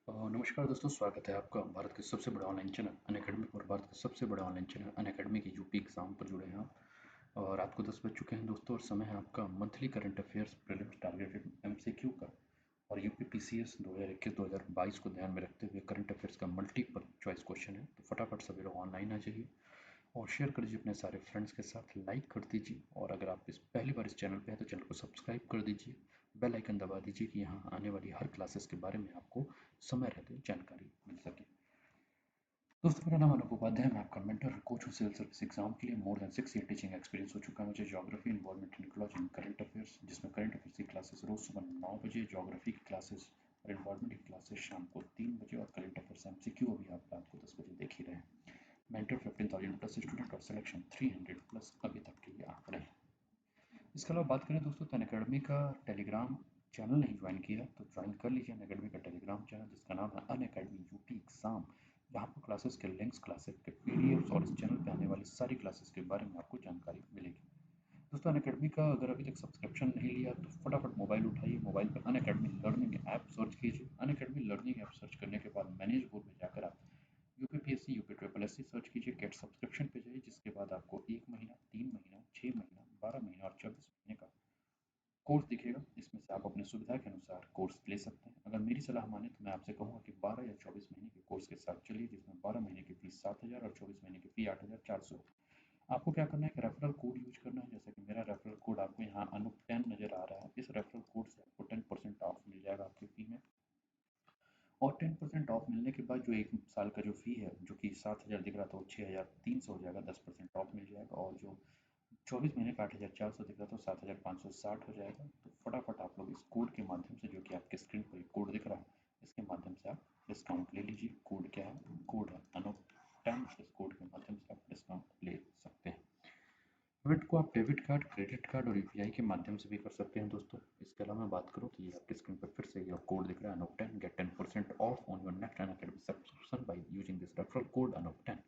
नमस्कार दोस्तों, स्वागत है आपका भारत के सबसे बड़े ऑनलाइन चैनल अनअकैडमी और भारत के सबसे बड़े ऑनलाइन चैनल अनअकैडमी के यूपी एग्जाम पर जुड़े हैं आप। और रात को 10 बज चुके हैं दोस्तों, और समय है आपका monthly current affairs prelims targeted MCQ का। और यूपी पीसीएस 2021-2022 को ध्यान में रखते हुए करंट अफेयर्स का मल्टीपल चॉइस क्वेश्चन है। तो फटाफट सभी लोग ऑनलाइन आ जाइए और शेयर कर दीजिए अपने सारे फ्रेंड्स के साथ, लाइक कर दीजिए। और अगर आप इस पहली बार इस चैनल पे हैं तो चैनल को सब्सक्राइब कर दीजिए, बेल आइकन दबा दीजिए कि यहाँ आने वाली हर क्लासेस के बारे में आपको समय रहते जानकारी मिल सके। दोस्तों, मेरा नाम अनूप उपाध्याय है। मैं आपका मेंटर और कोच हूँ सिविल सर्विस एग्जाम के लिए। More than 6 year teaching experience हो चुका है मुझे। Geography, environment and ecology and current affairs, जिसमें करंट अफेयर्स की क्लासेस रोज सुबह 9 बजे, ज्योग्राफी की क्लासेस और इन्वायरमेंट की क्लासेस शाम को 3 बजे, और करंट अफेयर्स एमसीक्यू अभी आप रात को 10 बजे देख ही रहे हैं। मेंटर 15,000 प्लस स्टूडेंट और सिलेक्शन 300 प्लस अभी तक के लिए आंकड़े हैं। इसके अलावा बात करें दोस्तों, तो अनअकैडमी का टेलीग्राम चैनल नहीं ज्वाइन किया तो ज्वाइन कर लीजिए अनअकैडमी का टेलीग्राम चैनल, जिसका नाम है अनअकैडमी यूपी एग्जाम। जहाँ पर क्लासेस के लिंक्स, क्लासेस के पीडीएफ्स और इस चैनल पे आने वाली सारी क्लासेस के बारे में आपको जानकारी मिलेगी। दोस्तों, अनअकैडमी का अगर अभी तक सब्सक्रिप्शन नहीं लिया तो फटाफट मोबाइल उठाइए, मोबाइल पर अनअकैडमी लर्निंग ऐप सर्च कीजिए। अनअकैडमी लर्निंग ऐप सर्च करने के बाद मैनेज बोर्ड में जाकर आप UPPSC, UP triple S C search कीजिए। गेट सब्सक्रिप्शन पे जाइए, जिसके बाद आपको 1 महीना, 3 महीना, 6 महीना, 12 महीना और 24 महीने का कोर्स दिखेगा। इसमें से आप अपनी सुविधा के अनुसार कोर्स ले सकते हैं। अगर मेरी सलाह माने तो मैं आपसे कहूँगा कि 12 या 24 महीने के कोर्स के साथ चलिए, जिसमें 12 महीने की फीस 7,000 और 24 महीने की फी 8,400। आपको क्या करना है कि रेफरल कोड यूज करना है। जैसे कि मेरा रेफरल कोड आपको यहाँ अनूप 10 नजर आ रहा है। इस रेफरल कोड से आपको 10% ऑफ मिल जाएगा आपकी फी में। और 10% ऑफ मिलने के बाद जो 1 साल का जो फी है, जो कि 7,000 दिख रहा था, वो 6,300 हो जाएगा, 10% ऑफ मिल जाएगा। और जो 24 महीने का 8,400 दिख रहा था, 7,560 हो जाएगा। तो फटाफट आप लोग इस कोड के माध्यम से, जो कि आपके स्क्रीन पर कोड दिख रहा है, इसके माध्यम से आप डिस्काउंट ले लीजिए। कोड क्या है? कोड है अनूप 10। इस कोड के माध्यम से आप डिस्काउंट ले सकते हैं। पेमेंट को आप डेबिट कार्ड, क्रेडिट कार्ड और यूपीआई के माध्यम से भी कर सकते हैं दोस्तों। इसके अलावा मैं बात करूँ तो ये आपकी स्क्रीन पर फिर से ये कोड दिख रहा है Anoop 10। Get 10% off on your next Unacademy subscription by using this referral code Anoop 10।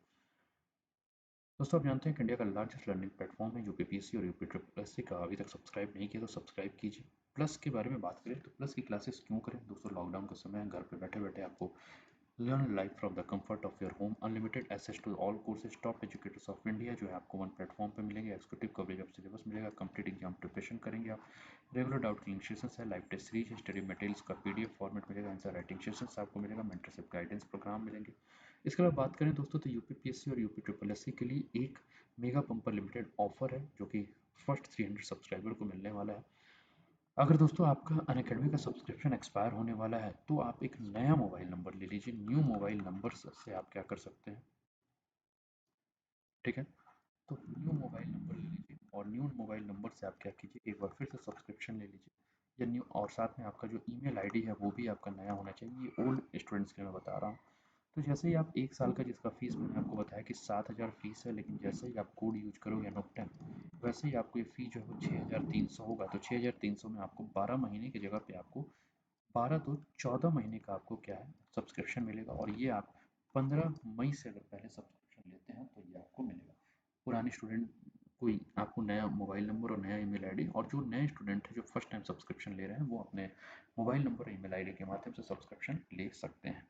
दोस्तों, आप जानते हैं कि इंडिया का लार्जेस्ट लर्निंग प्लेटफॉर्म है यूपीपीएससी और यूपी ट्रिपल एससी का। अभी तक सब्सक्राइब नहीं किया तो सब्सक्राइब कीजिए। प्लस के बारे में बात करें तो प्लस की क्लासेस क्यों करें दोस्तों? लॉकडाउन का समय है, घर पे बैठे बैठे आपको learn life from the comfort of your home. Unlimited access to all courses, top educators of India जो है आपको वन प्लेटफॉर्म पे मिलेंगे। एक्सक्लूसिव कवरेज ऑफ सिलेबस मिलेगा। कंप्लीट एग्जाम प्रिपरेशन करेंगे आप। रेगुलर डाउट क्लियरिंग सेशंस है, लाइव टेस्ट सीरीज है, स्टडी मटेरियल्स का पीडीएफ फॉर्मेट मिलेगा, आंसर राइटिंग सेशंस आपको मिलेगा, मेंटरशिप गाइडेंस प्रोग्राम मिलेंगे। इसके अलावा बात करें दोस्तों तो यूपीपीएससी और यूपी ट्रिपल एससी के लिए एक मेगा पंपर लिमिटेड ऑफर है, जो कि फर्स्ट 300 सब्सक्राइबर को मिलने वाला है। अगर दोस्तों आपका अनअकैडमी का सब्सक्रिप्शन एक्सपायर होने वाला है तो आप एक नया मोबाइल नंबर ले लीजिए। न्यू मोबाइल नंबर से आप क्या कर सकते हैं, ठीक है? तो न्यू मोबाइल नंबर ले लीजिए, और न्यू मोबाइल नंबर से आप क्या कीजिए, एक बार फिर से सब्सक्रिप्शन ले लीजिए या न्यू, और साथ में आपका जो ईमेल आईडी है वो भी आपका नया होना चाहिए। ये ओल्ड स्टूडेंट्स के लिए मैं बता रहा हूँ। तो जैसे ही आप 1 साल का, जिसका फीस मैंने आपको बताया कि 7,000 फीस है, लेकिन जैसे ही आप कोड यूज करोगे अनोप 10, वैसे ही आपको ये फी जो है वो 6,300 होगा। तो 6,300 में आपको 12 महीने की जगह पे आपको 12 तो 14 महीने का आपको क्या है, सब्सक्रिप्शन मिलेगा। और ये आप 15 मई से अगर पहले सब्सक्रिप्शन लेते हैं तो ये आपको मिलेगा। पुराने स्टूडेंट कोई आपको नया मोबाइल नंबर और नया ईमेल आईडी, और जो नए स्टूडेंट है जो फर्स्ट टाइम सब्सक्रिप्शन ले रहे हैं, वो अपने मोबाइल नंबर और ईमेल आईडी के माध्यम से सब्सक्रिप्शन ले सकते हैं।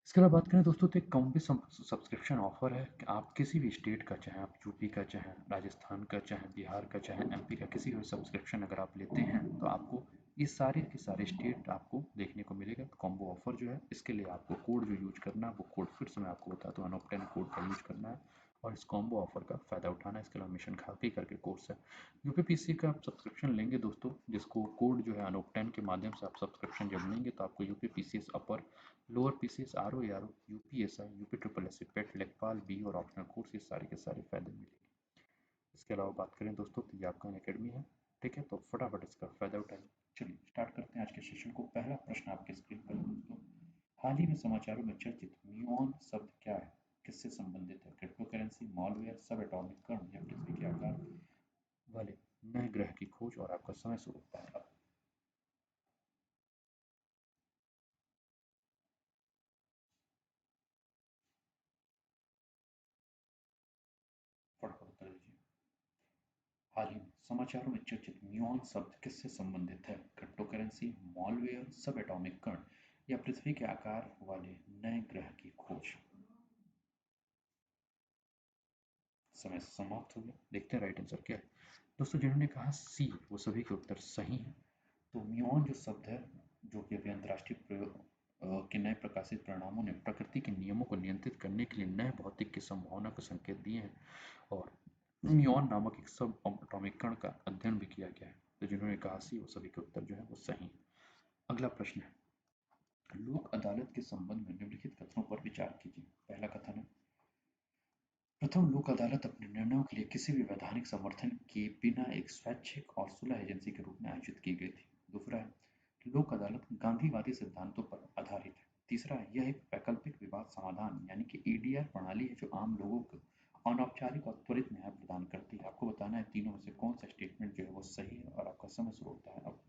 इसके अलावा बात करें दोस्तों तो एक कॉम्बी सब्सक्रिप्शन ऑफर है कि आप किसी भी स्टेट का, चाहे आप यूपी का, चाहे राजस्थान का, चाहे बिहार का, चाहे एमपी का, किसी भी सब्सक्रिप्शन अगर आप लेते हैं तो आपको ये सारे के सारे स्टेट आपको देखने को मिलेगा। कॉम्बो ऑफर जो है, इसके लिए आपको कोड जो यूज करना है, वो कोड फिर से मैं आपको बताता हूँ, अनोप 10 कोड का यूज करना है और इस कॉम्बो ऑफर का फ़ायदा उठाना है। इसके अलावा मिशन खाकी करके कोर्स है, यूपीपीसी का आप सब्सक्रिप्शन लेंगे दोस्तों, जिसको कोड जो है अनोप 10 के माध्यम से आप सब्सक्रिप्शन जब लेंगे तो आपको UPPCS upper, lower PCS, R O R O, UPSI, UP triple S, PET, लेखपाल बी और ऑप्शनल कोर्स, ये सारे के सारे फायदे मिलेंगे। इसके अलावा बात करें दोस्तों तो ये आपका अकेडमी है, ठीक है? तो फटाफट इसका फायदा उठाइए। चलिए स्टार्ट करते हैं आज के सेशन को। पहला प्रश्न आपके स्क्रीन पर है दोस्तों। हाल ही में समाचारों में चर्चित म्यूऑन शब्द क्या है? किससे संबंधित है? क्रिप्टो करेंसी, मॉलवेयर, सब एटॉमिक कण या पृथ्वी के आकार वाले नए ग्रह की खोज? और आपका समय शुरू होता है अब। फटाफट उत्तर दीजिए। हाल ही में समाचारों में चर्चित म्यूऑन शब्द किससे संबंधित है? क्रिप्टो करेंसी, मॉलवेयर, सब एटॉमिक कण या पृथ्वी के आकार वाले नए ग्रह की खोज? समय समाप्त हो गया। देखते हैं राइट आंसर क्या है। दोस्तों जिन्होंने कहा सी वो सभी के उत्तर सही हैं। तो म्यूऑन जो शब्द है, जो कि अभी अंतर्राष्ट्रीय प्रयोग के नए प्रकाशित परिणामों ने प्रकृति के नियमों को नियंत्रित करने के लिए नए भौतिक की संभावना को संकेत दिए हैं, और म्यूऑन नामक एक सब एटॉमिक कण का अध्ययन भी किया गया है। तो जिन्होंने कहा सी वो सभी के उत्तर जो है वो सही है। अगला प्रश्न है, लोक अदालत के संबंध में निम्नलिखित कथनों पर विचार कीजिए। पहला कथन है, प्रथम लोक अदालत अपने निर्णयों के लिए किसी भी वैधानिक समर्थन के बिना एक स्वैच्छिक और सुलह एजेंसी के रूप में आयोजित की गई थी। दूसरा है, लोक अदालत गांधीवादी सिद्धांतों पर आधारित है। तीसरा है, यह एक वैकल्पिक विवाद समाधान यानी कि ईडीआर प्रणाली है जो आम लोगों को अनौपचारिक और त्वरित न्याय प्रदान करती है। आपको बताना है तीनों में से कौन सा स्टेटमेंट जो है वो सही है, और आपका समय शुरू होता है अब।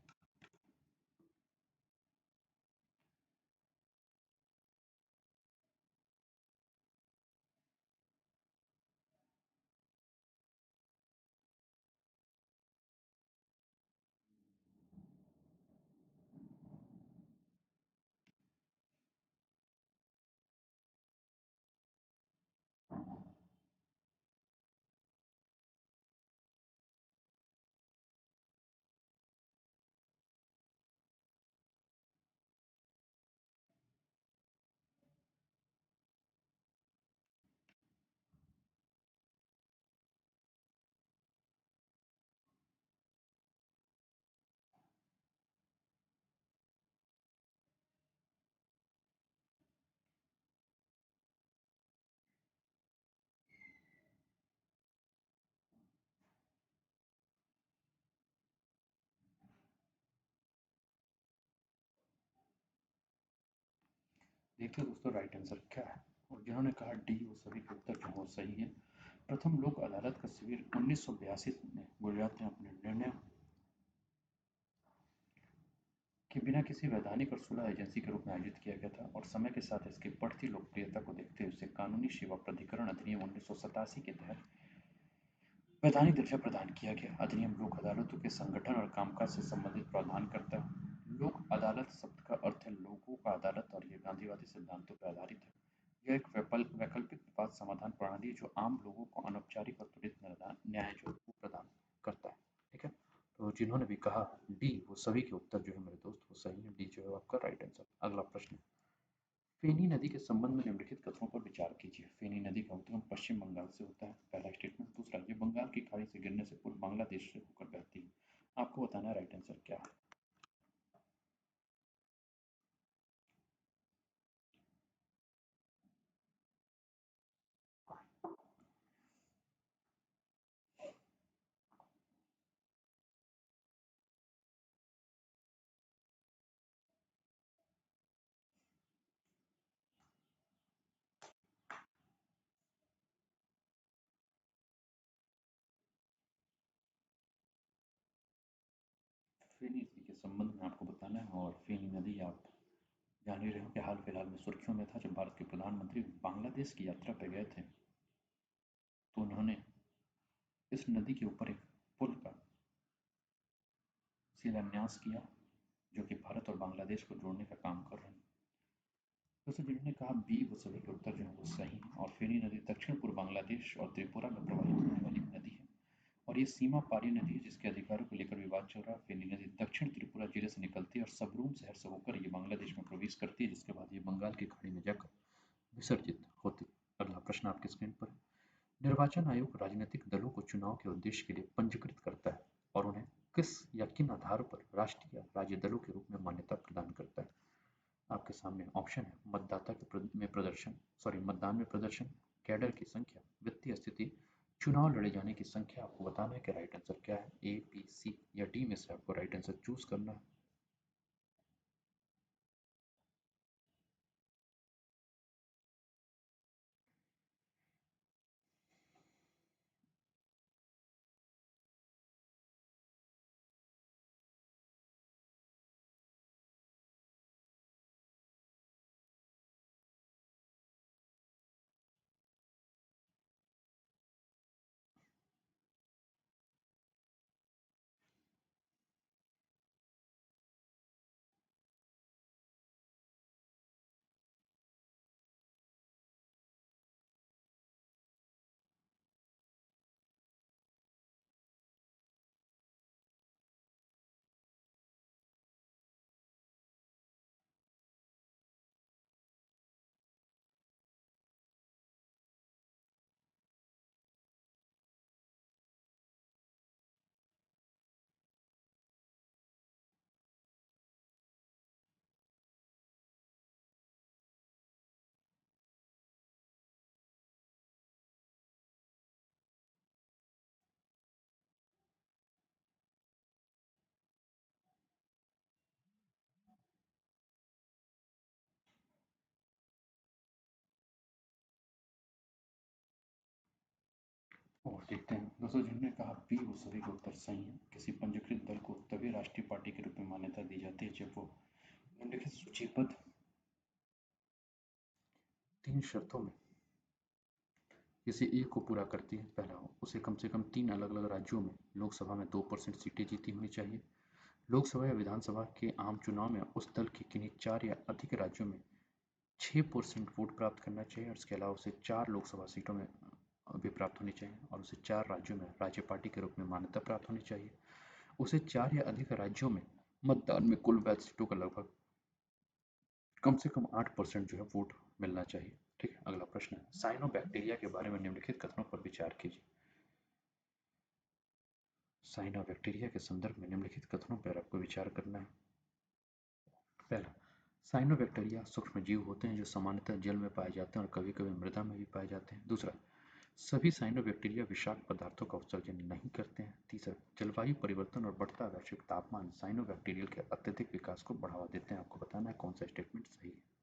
देखिए दोस्तों राइट आंसर क्या है, और जिन्होंने कहा डी वो सभी के उत्तर जो है वो सही है। प्रथम लोक अदालत का शिविर 1982 में गुजरात में अपने निर्णय के बिना किसी वैधानिक और सुलह एजेंसी के रूप में आयोजित किया गया था, और समय के साथ इसकी बढ़ती लोकप्रियता को देखते हुए उसे कानूनी सेवा प्राधिकरण अधिनियम 1987 के तहत वैधानिक दर्जा प्रदान किया गया। अधिनियम लोक अदालतों के संगठन और कामकाज से संबंधित प्रावधान करता है। लोक अदालत शब्द का अर्थ है लोगों का अदालत, और ये गांधीवादी सिद्धांतों पर आधारित है। यह एक वैकल्पिक विवाद समाधान प्रणाली है जो आम लोगों को अनौपचारिक और त्वरित न्याय जो है वो प्रदान करता है। ठीक है, तो जिन्होंने भी कहा डी वो सभी के उत्तर जो है मेरे दोस्त वो सही है। डी जो है आपका राइट आंसर। अगला प्रश्न, फेनी नदी के संबंध में निम्नलिखित कथनों पर विचार कीजिए। फेनी नदी का उद्गम पश्चिम बंगाल से होता है। पहला स्टेटमेंट। दूसरा, ये बंगाल की खाड़ी से गिरने से पूर्व बांग्लादेश से होकर बहती है। आपको बताना है राइट आंसर क्या है। फेनी नदी के संबंध में आपको बताना है, और फेनी नदी आप जान ही रहे हो कि हाल फिलहाल में सुर्खियों में था। जब भारत के प्रधानमंत्री बांग्लादेश की यात्रा पर गए थे, तो उन्होंने इस नदी के ऊपर एक पुल का शिलान्यास किया, जो कि भारत और बांग्लादेश को जोड़ने का काम कर रहे हैं। दोस्तों जिन्होंने कहा बी वो सभी के उत्तर जो है वो सही है, और फेनी नदी दक्षिण पूर्व बांग्लादेश और त्रिपुरा में प्रवाहित होने वाली एक नदी है, और ये सीमा पारी नदी है जिसके अधिकारों को लेकर विवाद चल रहा है। फेनी नदी दक्षिण त्रिपुरा जिले से निकलती है और सबरूम शहर से होकर ये बांग्लादेश में प्रवेश करती है, जिसके बाद ये बंगाल की खाड़ी में जाकर विसर्जित होती है। अगला प्रश्न आपकी स्क्रीन पर है। निर्वाचन आयोग राजनीतिक दलों को चुनाव के उद्देश्य के लिए पंजीकृत करता है, और उन्हें किस या किन आधार पर राष्ट्रीय या राज्य दलों के रूप में मान्यता प्रदान करता है। आपके सामने ऑप्शन है, मतदाता के में प्रदर्शन सॉरी मतदान में प्रदर्शन, कैडर की संख्या, वित्तीय स्थिति, चुनाव लड़े जाने की संख्या। आपको बताना है कि राइट आंसर क्या है। ए, बी, सी या डी में से आपको राइट आंसर चूज करना है। और देखते हैं दोस्तों, जिन्होंने कहा बी वो सभी का उत्तर सही है। किसी पंजीकृत दल को तभी राष्ट्रीय पार्टी के रूप में मान्यता दी जाती है जब वो निम्नलिखित सूचीबद्ध 3 शर्तों में किसी एक को पूरा करती है। पहला, उसे कम से कम 3 अलग-अलग राज्यों में लोकसभा में 2% सीटें जीती होनी चाहिए। लोकसभा या विधानसभा के आम चुनाव में उस दल के किन्हीं 4 या अधिक राज्यों में 6% वोट प्राप्त करना चाहिए, और इसके अलावा उसे 4 लोकसभा सीटों में भी प्राप्त होनी चाहिए, और उसे 4 राज्यों में राज्य पार्टी के रूप में मान्यता प्राप्त होनी चाहिए। उसे 4 या अधिक राज्यों में मतदान में कुल वैध सीटों का लगभग कम से कम 8% जो है वोट मिलना चाहिए। ठीक है, अगला प्रश्न है, साइनोबैक्टीरिया के बारे में निम्नलिखित कथनों पर विचार कीजिए। साइनोबैक्टीरिया के संदर्भ में निम्नलिखित कथनों पर आपको विचार करना है। पहला, साइनोबैक्टीरिया सूक्ष्म जीव होते हैं जो सामान्यतः जल में पाए जाते हैं और कभी-कभी मृदा में भी पाए जाते हैं। दूसरा, सभी साइनोबैक्टीरिया विषाक्त पदार्थों का उत्सर्जन नहीं करते हैं। तीसरा, जलवायु परिवर्तन और बढ़ता वैश्विक तापमान साइनोबैक्टीरियल के अत्यधिक विकास को बढ़ावा देते हैं। आपको बताना है कौन सा स्टेटमेंट सही है।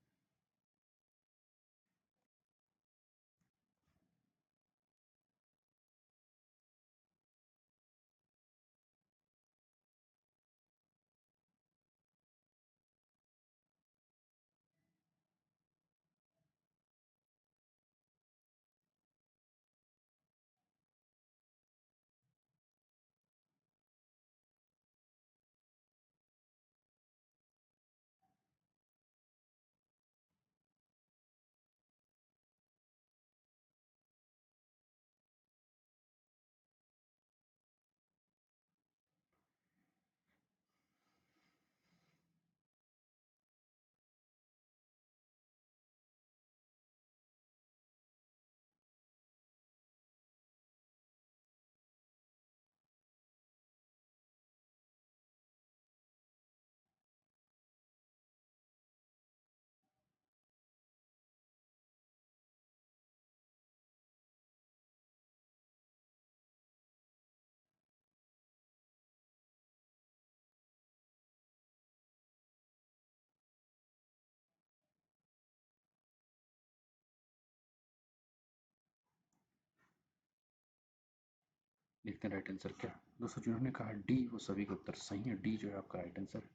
देखते हैं राइट आंसर क्या है। दोस्तों, जिन्होंने कहा डी वो सभी के उत्तर सही है। डी जो है आपका राइट आंसर है।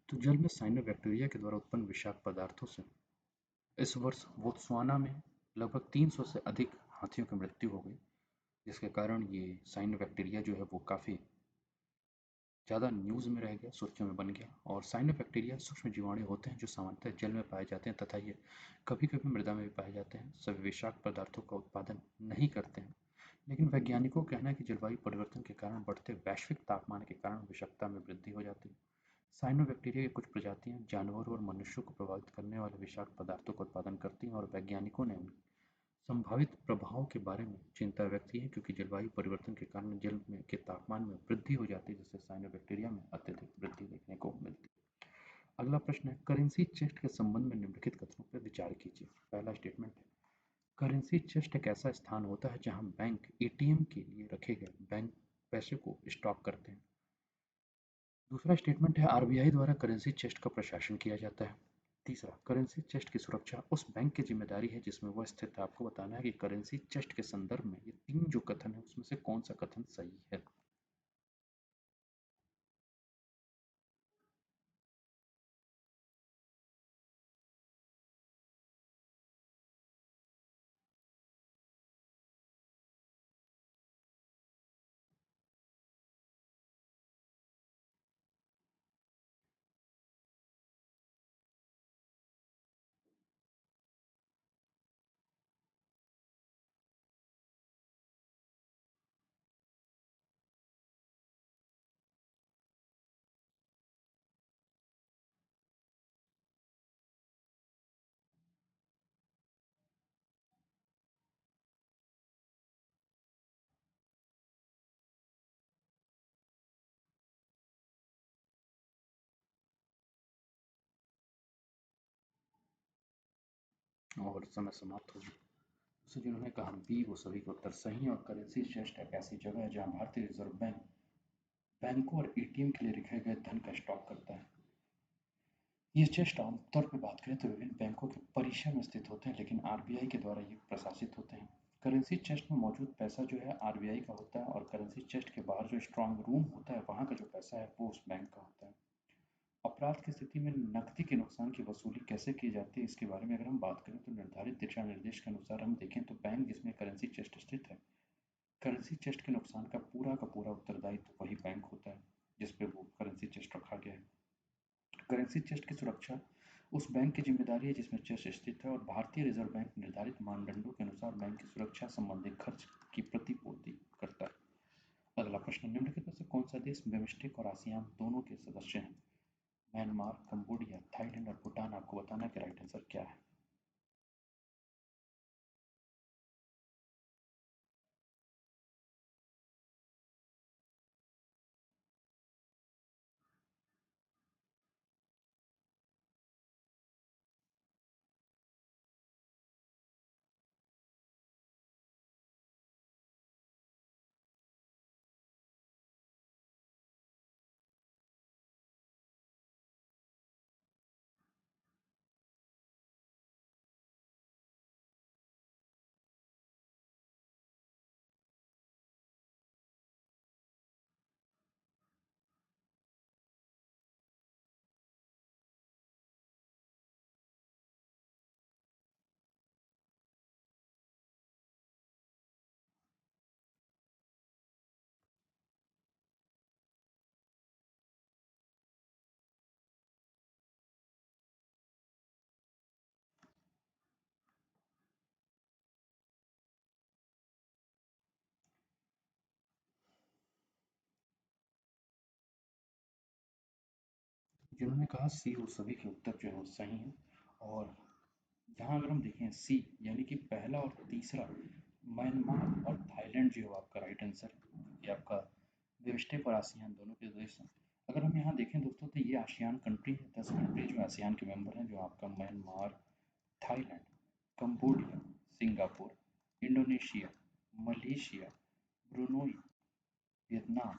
तो जल में साइनोबैक्टीरिया के द्वारा उत्पन्न विषाक्त पदार्थों से इस वर्ष बोत्सवाना में लगभग 300 से अधिक हाथियों की मृत्यु हो गई, जिसके कारण ये साइनोबैक्टीरिया जो है वो काफ़ी ज़्यादा न्यूज़ में रह गया, सुर्खियों में बन गया। और साइनोबैक्टीरिया सूक्ष्म जीवाणु होते हैं जो सामान्यतः जल में पाए जाते हैं तथा ये कभी-कभी मृदा में भी पाए जाते हैं। सभी विषाक्त पदार्थों का उत्पादन नहीं करते हैं, लेकिन वैज्ञानिकों का कहना है कि जलवायु परिवर्तन के कारण बढ़ते वैश्विक तापमान के कारण विषाक्तता में वृद्धि हो जाती है। साइनोबैक्टीरिया की कुछ प्रजातियां जानवरों और मनुष्यों को प्रभावित करने वाले विषाक्त पदार्थों का उत्पादन करती हैं, और वैज्ञानिकों ने उनके संभावित प्रभाव के बारे में चिंता व्यक्त की है, क्योंकि जलवायु परिवर्तन के कारण जल में के तापमान में वृद्धि हो जाती है, जिससे साइनोबैक्टीरिया में अत्यधिक वृद्धि देखने को मिलती है। अगला प्रश्न है, करेंसी चेस्ट के संबंध में निम्नलिखित कथनों पर विचार कीजिए। पहला स्टेटमेंट है, करेंसी चेस्ट एक ऐसा स्थान होता है जहां बैंक एटीएम के लिए रखे गए बैंक पैसे को स्टॉक करते हैं। दूसरा स्टेटमेंट है, आरबीआई द्वारा करेंसी चेस्ट का प्रशासन किया जाता है। तीसरा, करेंसी चेस्ट की सुरक्षा उस बैंक की जिम्मेदारी है जिसमें वह स्थित है। आपको बताना है कि करेंसी चेस्ट के संदर्भ में ये 3 जो कथन है उसमें से कौन सा कथन सही है। और समय समाप्त हो गया। तो जिन्होंने कहा बी वो सभी के उत्तर सही है, और करेंसी चेस्ट एक ऐसी जगह है जहां भारतीय रिजर्व बैंक बैंकों और एटीएम के लिए रखे गए धन का स्टॉक करता है। ये चेस्ट आमतौर पर बात करें तो विभिन्न बैंकों के परिसर में स्थित होते हैं, लेकिन आरबीआई के द्वारा ये प्रशासित होते हैं। करेंसी चेस्ट में मौजूद पैसा जो है आरबीआई का होता है, और करेंसी चेस्ट के बाहर जो स्ट्रांग रूम होता है वहाँ का जो पैसा है वो उस बैंक का होता है। अपराध की स्थिति में नकदी के नुकसान की वसूली कैसे की जाती है, इसके बारे में अगर हम बात करें तो निर्धारित दिशा निर्देश के अनुसार हम देखें तो बैंक जिसमें करेंसी चेस्ट स्थित है, करेंसी चेस्ट के नुकसान का पूरा उत्तरदायित्व वही बैंक होता है जिस पे वो करेंसी चेस्ट रखा गया है। करेंसी चेस्ट की सुरक्षा उस बैंक की जिम्मेदारी है जिसमें चेस्ट स्थित है, और भारतीय रिजर्व बैंक निर्धारित मानदंडों के अनुसार बैंक की सुरक्षा संबंधी खर्च की प्रतिपूर्ति करता है। अगला प्रश्न, निम्नलिखित में से कौन सा देश बिमस्टेक और आसियान दोनों के सदस्य हैं? म्यांमार, कंबोडिया, थाईलैंड और भूटान। आपको बताना कि राइट आंसर क्या है। जिन्होंने कहा सी, वो सभी के उत्तर जो है वो सही हैं। और यहाँ अगर हम देखें सी यानी कि पहला और तीसरा, म्यांमार और थाईलैंड जो है आपका राइट आंसर है, ये आपका बिमस्टेक और आसियान दोनों के देश हैं। अगर हम यहाँ देखें दोस्तों तो ये आसियान कंट्री है, 10 कंट्री जो आसियान के मेंबर हैं, जो आपका Myanmar, Thailand, Cambodia, Singapore, Indonesia, Malaysia, Brunei, Vietnam,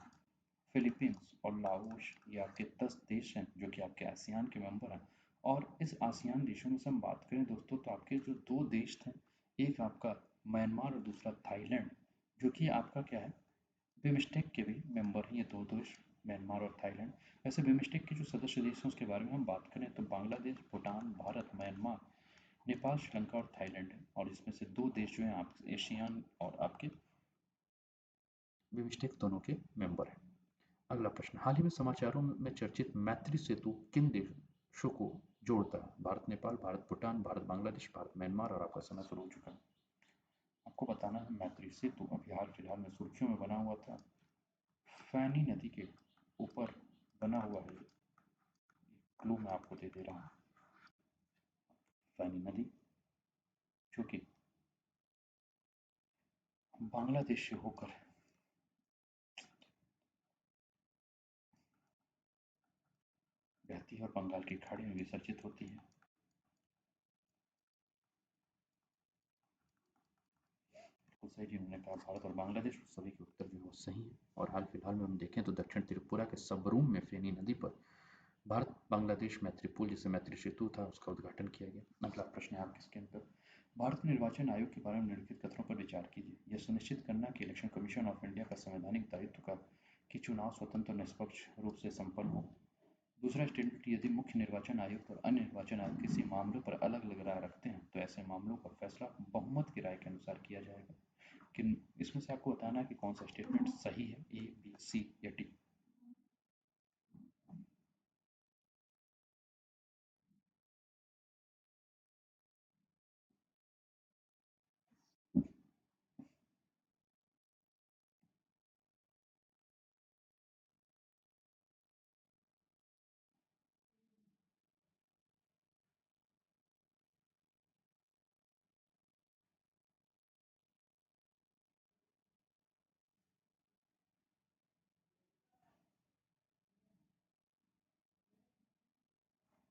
Philippines और लाओस। ये आपके 10 देश हैं जो कि आपके आसियान के मेंबर हैं। और इस आसियान देशों में से हम बात करें दोस्तों तो आपके जो दो देश थे, एक आपका म्यांमार और दूसरा थाईलैंड, जो कि आपका क्या है, बिमस्टेक के भी मेंबर हैं ये दो देश, म्यांमार और थाईलैंड। वैसे बिमस्टेक के जो सदस्य देश हैं उसके बारे में हम बात करें तो बांग्लादेश, भूटान, भारत, म्यांमार, नेपाल, श्रीलंका और थाईलैंड है। और इसमें से दो देश जो हैं आप एशियान और आपके बिमस्टेक दोनों के मेंबर हैं। अगला प्रश्न, हाल ही में समाचारों में चर्चित मैत्री सेतु किन देशों को जोड़ता है? भारत नेपाल, भारत भूटान, भारत बांग्लादेश, भारत म्यांमार। और आपका समय शुरू हो चुका है। आपको बताना है मैत्री सेतु अभी हाल फिलहाल में सुर्खियों में बना हुआ था, फैनी नदी के ऊपर बना हुआ है। क्लू मैं आपको दे दे रहा हूँ, फैनी नदी जो कि बांग्लादेश से होकर बहती है और बंगाल की खाड़ी में विसर्जित होती है। बिल्कुल सही जी, उन्होंने कहा भारत और बांग्लादेश, सभी के उत्तर जो है वो सही है। और हाल फिलहाल में हम देखें तो दक्षिण त्रिपुरा के सबरूम में फेनी नदी पर भारत बांग्लादेश मैत्री पुल, जिसे मैत्री सेतु था, उसका उद्घाटन किया गया। अगला प्रश्न है आपके स्क्रीन पर, भारत निर्वाचन आयोग के बारे में निम्नलिखित कथनों पर विचार कीजिए। यह सुनिश्चित करना कि इलेक्शन कमीशन ऑफ इंडिया का संवैधानिक दायित्व का कि चुनाव स्वतंत्र और निष्पक्ष रूप से संपन्न हो। दूसरा स्टेटमेंट, यदि मुख्य निर्वाचन आयुक्त और अन्य निर्वाचन आयुक्त किसी मामले पर अलग अलग राय रखते हैं तो ऐसे मामलों का फैसला बहुमत की राय के अनुसार किया जाएगा। कि इसमें से आपको बताना है कि कौन सा स्टेटमेंट सही है, ए, बी, सी या डी।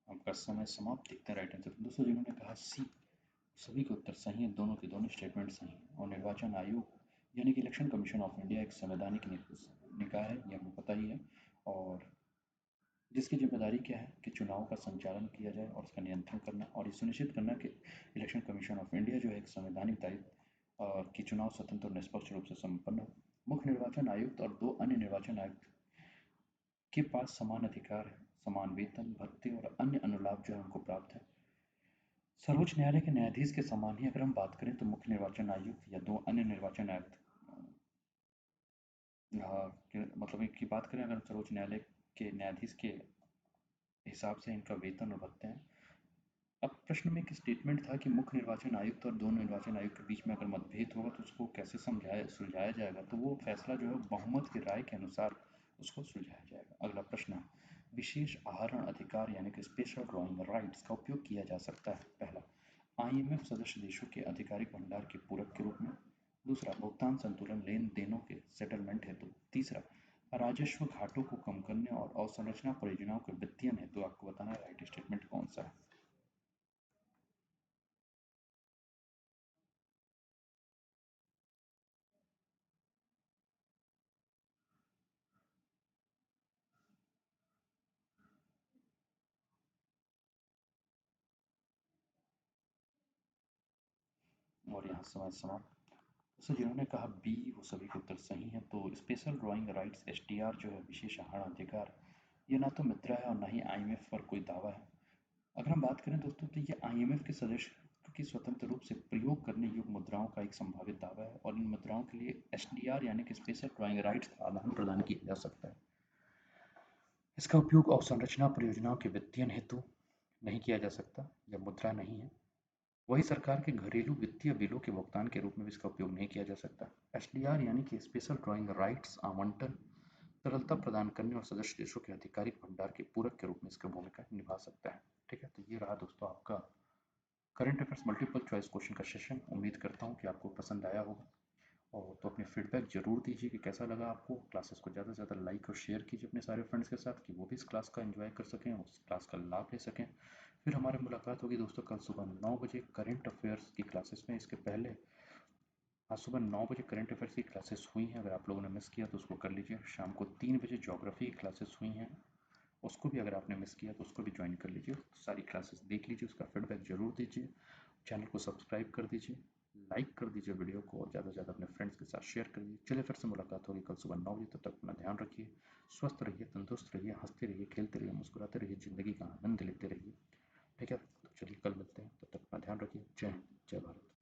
आपका समय समाप्त, दिखता है राइट आंसर। दोस्तों जिन्होंने कहा सी, सभी के उत्तर सही हैं, दोनों के दोनों स्टेटमेंट सही हैं। और निर्वाचन आयोग यानी कि इलेक्शन कमीशन ऑफ इंडिया एक संवैधानिक निकाय है, ये हमें पता ही है। और जिसकी जिम्मेदारी क्या है कि चुनाव का संचालन किया जाए और उसका नियंत्रण करना, और ये सुनिश्चित करना कि इलेक्शन कमीशन ऑफ इंडिया जो है एक संवैधानिक दायित्व कि चुनाव स्वतंत्र और निष्पक्ष रूप से संपन्न हो। मुख्य निर्वाचन आयुक्त और दो अन्य निर्वाचन आयुक्त के पास समान अधिकार है, समान वेतन, भत्ते और अन्य अनुलाभ जो है उनको प्राप्त है। सर्वोच्च न्यायालय के न्यायाधीश के समान ही अगर हम बात करें तो मुख्य निर्वाचन आयुक्त या दो अन्य निर्वाचन आयुक्त मतलब इनकी बात करें, अगर सर्वोच्च न्यायालय के न्यायाधीश के हिसाब से इनका वेतन और भत्ते हैं। अब प्रश्न में एक स्टेटमेंट था कि मुख्य निर्वाचन आयुक्त और दोनों निर्वाचन आयुक्त के बीच में अगर मतभेद होगा तो उसको कैसे समझाया सुलझाया जाएगा, तो वो फैसला जो है बहुमत की राय के अनुसार उसको सुलझाया जाएगा। अगला प्रश्न है, विशेष आहरण अधिकार यानी कि स्पेशल ड्रॉइंग राइट्स का उपयोग किया जा सकता है। पहला, आईएमएफ सदस्य देशों के आधिकारिक भंडार के पूरक के रूप में। दूसरा, भुगतान संतुलन लेन देनों के सेटलमेंट हेतु। तीसरा, राजस्व घाटों को कम करने और अवसंरचना परियोजनाओं के वित्तीयन हेतु। आपको बताना है राइट स्टेटमेंट कौन सा है। और यहाँ समय समाप्त। तो जिन्होंने कहा बी वो सभी के उत्तर सही हैं। तो स्पेशल ड्राइंग राइट्स एसडीआर जो है विशेष आहरण अधिकार, ये ना तो मित्रा है और ना ही आईएमएफ पर कोई दावा है। अगर हम बात करें दोस्तों तो ये आईएमएफ के सदस्य की स्वतंत्र रूप से प्रयोग करने योग्य मुद्राओं का एक संभावित दावा है और इन मुद्राओं के लिए एसडीआर यानी कि स्पेशल ड्राइंग राइट्स का आदान प्रदान किया जा सकता है। इसका उपयोग अवसंरचना परियोजनाओं के वित्तीयन हेतु नहीं किया जा सकता जब मुद्रा नहीं है। वही सरकार के घरेलू वित्तीय बिलों के भुगतान के रूप में भी इसका उपयोग नहीं किया जा सकता। एसडीआर यानी कि स्पेशल ड्राइंग राइट्स आवंटन, तरलता प्रदान करने और सदस्य देशों के आधिकारिक भंडार के पूरक के रूप में इसका भूमिका निभा सकता है। ठीक है, तो ये रहा दोस्तों आपका current affairs multiple choice question का सेशन। उम्मीद करता हूँ कि आपको पसंद आया होगा। और तो अपने फीडबैक ज़रूर दीजिए कि कैसा लगा आपको। क्लासेस को ज़्यादा से ज़्यादा लाइक और शेयर कीजिए अपने सारे फ्रेंड्स के साथ कि वो भी इस क्लास का एंजॉय कर सकें, उस क्लास का लाभ ले सकें। फिर हमारी मुलाकात होगी दोस्तों कल सुबह 9 बजे करंट अफेयर्स की क्लासेस में। इसके पहले आज सुबह 9 बजे करंट अफेयर्स की क्लासेस हुई हैं, अगर आप लोगों ने मिस किया तो उसको कर लीजिए। शाम को 3 बजे ज्योग्राफी की क्लासेस हुई हैं, उसको भी अगर आपने मिस किया तो उसको भी ज्वाइन कर लीजिए। सारी क्लासेस देख लीजिए, उसका फीडबैक ज़रूर दीजिए। चैनल को सब्सक्राइब कर दीजिए, लाइक कर दीजिए वीडियो को और ज़्यादा से ज़्यादा अपने फ्रेंड्स के साथ शेयर कर दीजिए। चलिए फिर से मुलाकात होगी कल सुबह 9 बजे। तब तक अपना ध्यान रखिए, स्वस्थ रहिए, तंदुरुस्त रहिए, हंसते रहिए, खेलते रहिए, मुस्कुराते रहिए, ज़िंदगी का आनंद लेते रहिए। ठीक है, तो चलिए कल मिलते हैं। तब तक अपना ध्यान रखिए। जय हिंद, जय भारत।